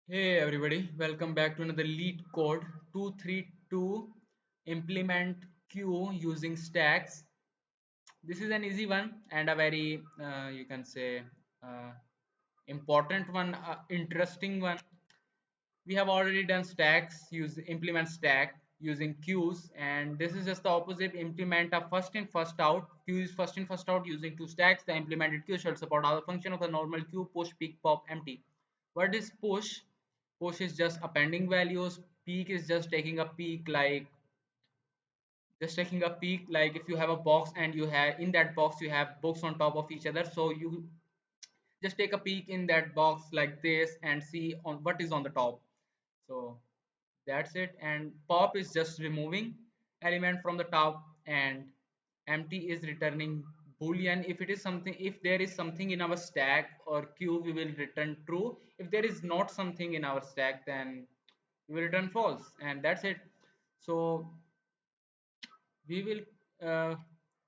Hey everybody, welcome back to another Leetcode 232 implement queue using stacks. This is an easy one and a very you can say uh, important one, interesting one. We have already done stacks, use implement stack using queues, and this is just the opposite. Implement a first in first out. Queue is first in first out using two stacks. The implemented queue should support all the function of the normal queue: push, peek, pop, empty. What is push? Push is just appending values. Peek is just taking a peek, like if you have a box and you have in that box you have books on top of each other, so you just take a peek in that box like this and see on what is on the top. So that's it. And pop is just removing element from the top, and empty is returning boolean. If it is something, if there is something in our stack or queue, we will return true. If there is not something in our stack, then we will return false, and that's it. So we will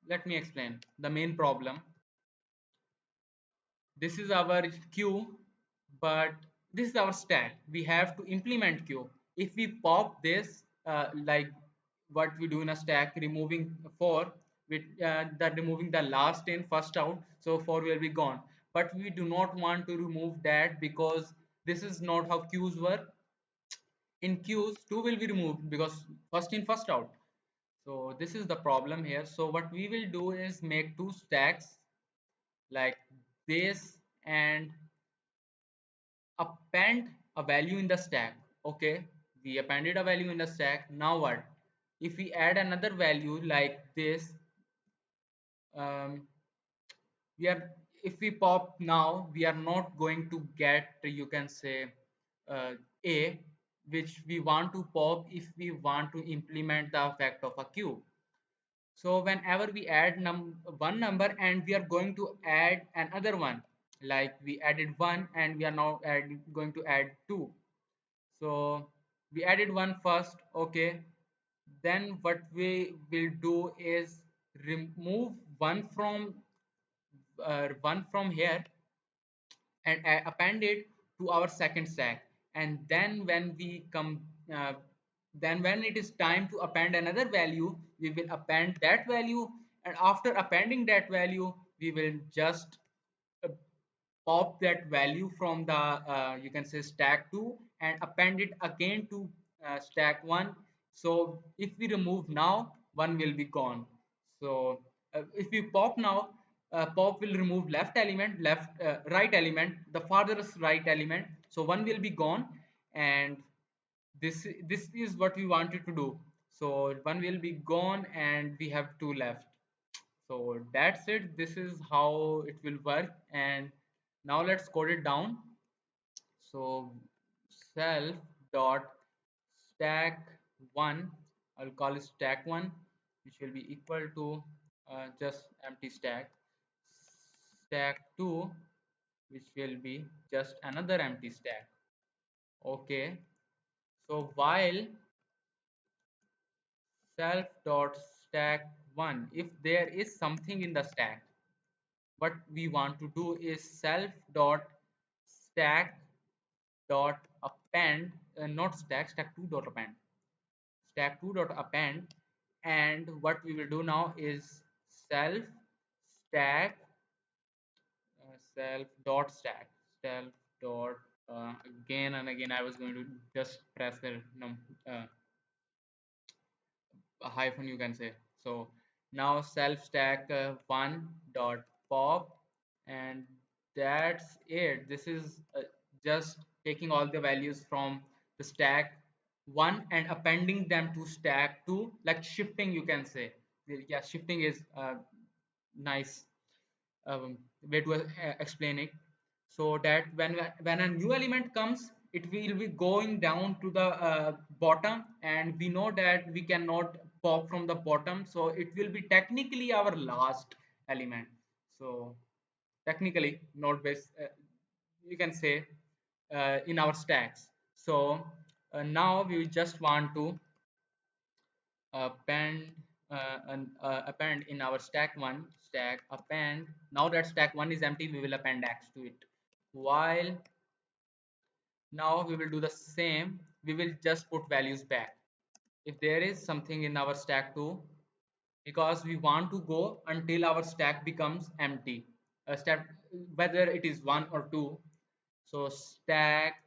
let me explain the main problem. This is our queue, but this is our stack. We have to implement queue. If we pop this, like what we do in a stack, removing 4 with that removing the last in first out, so 4 will be gone. But we do not want to remove that because this is not how queues work. In queues, 2 will be removed because first in first out. So this is the problem here. So what we will do is make two stacks like this and append a value in the stack. Okay, we appended a value in the stack. Now what? If we add another value like this, um, we are if we pop now, we are not going to get, you can say, uh, a, which we want to pop if we want to implement the effect of a queue. So whenever we add one number and we are going to add another one, like we added one and we are now going to add two. So we added one first, okay. Then what we will do is remove one from here and append it to our second stack. And then uh, when it is time to append another value, we will append that value, and after appending that value, we will just uh, pop that value from the you can say stack 2 and append it again to stack 1. So if we remove now, one will be gone. So if we pop now, pop will remove left right element, the farthest right element, so one will be gone. And this is what we wanted to do. So one will be gone and we have two left. So that's it. This is how it will work. And now let's code it down. So self dot stack 1, I'll call it stack 1, which will be equal to just empty stack. Stack 2, which will be just another empty stack. Okay. So while self dot stack 1, if there is something in the stack, what we want to do is self dot stack dot append, not stack 2 dot append, stack 2 dot append. And what we will do now is self stack self dot self dot again and again I was going to just press the uh, a hyphen, you can say. So now self stack 1 dot pop, and that's it. This is just taking all the values from the stack 1 and appending them to stack 2, like shifting, you can say. Yeah, shifting is nice way to explain it. So that when a new element comes, it will be going down to the bottom, and we know that we cannot pop from the bottom, so it will be technically our last element. So technically not best, you can say, in our stacks. So now we just want to append append in our stack 1, stack append. Now that stack 1 is empty, we will append x to it. While Now we will do the same. We will just put values back if there is something in our stack 2, because we want to go until our stack becomes empty, a step, whether it is 1 or 2. So stack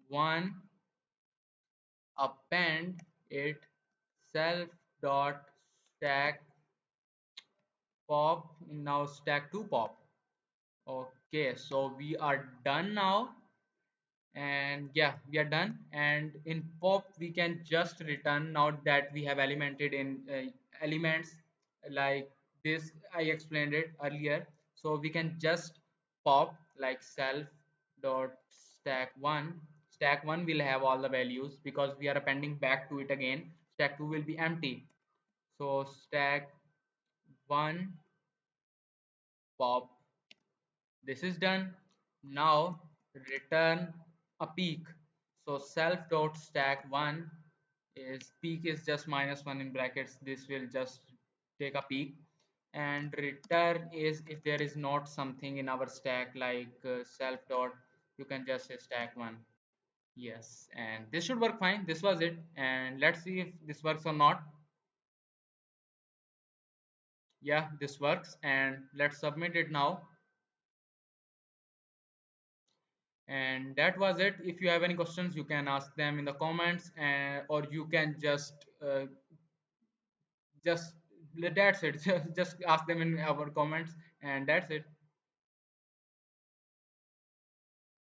1, append it, self dot stack pop, now stack 2 pop. Okay, so we are done now. And yeah, we are done. And in pop we can just return now that we have elemented in elements like this. I explained it earlier, so we can just pop like self dot stack 1. Stack 1 will have all the values because we are appending back to it again. Stack 2 will be empty, so stack 1 pop. This is done. Now return a peak. So self dot stack 1 is peak is just -1 in brackets. This will just take a peak, and return is if there is not something in our stack like self dot, you can just say stack 1. Yes, and this should work fine. This was it, and let's see if this works or not. Yeah, this works, and let's submit it now. And that was it. If you have any questions, you can ask them in the comments, or you can just that's it. Just ask them in our comments, and that's it.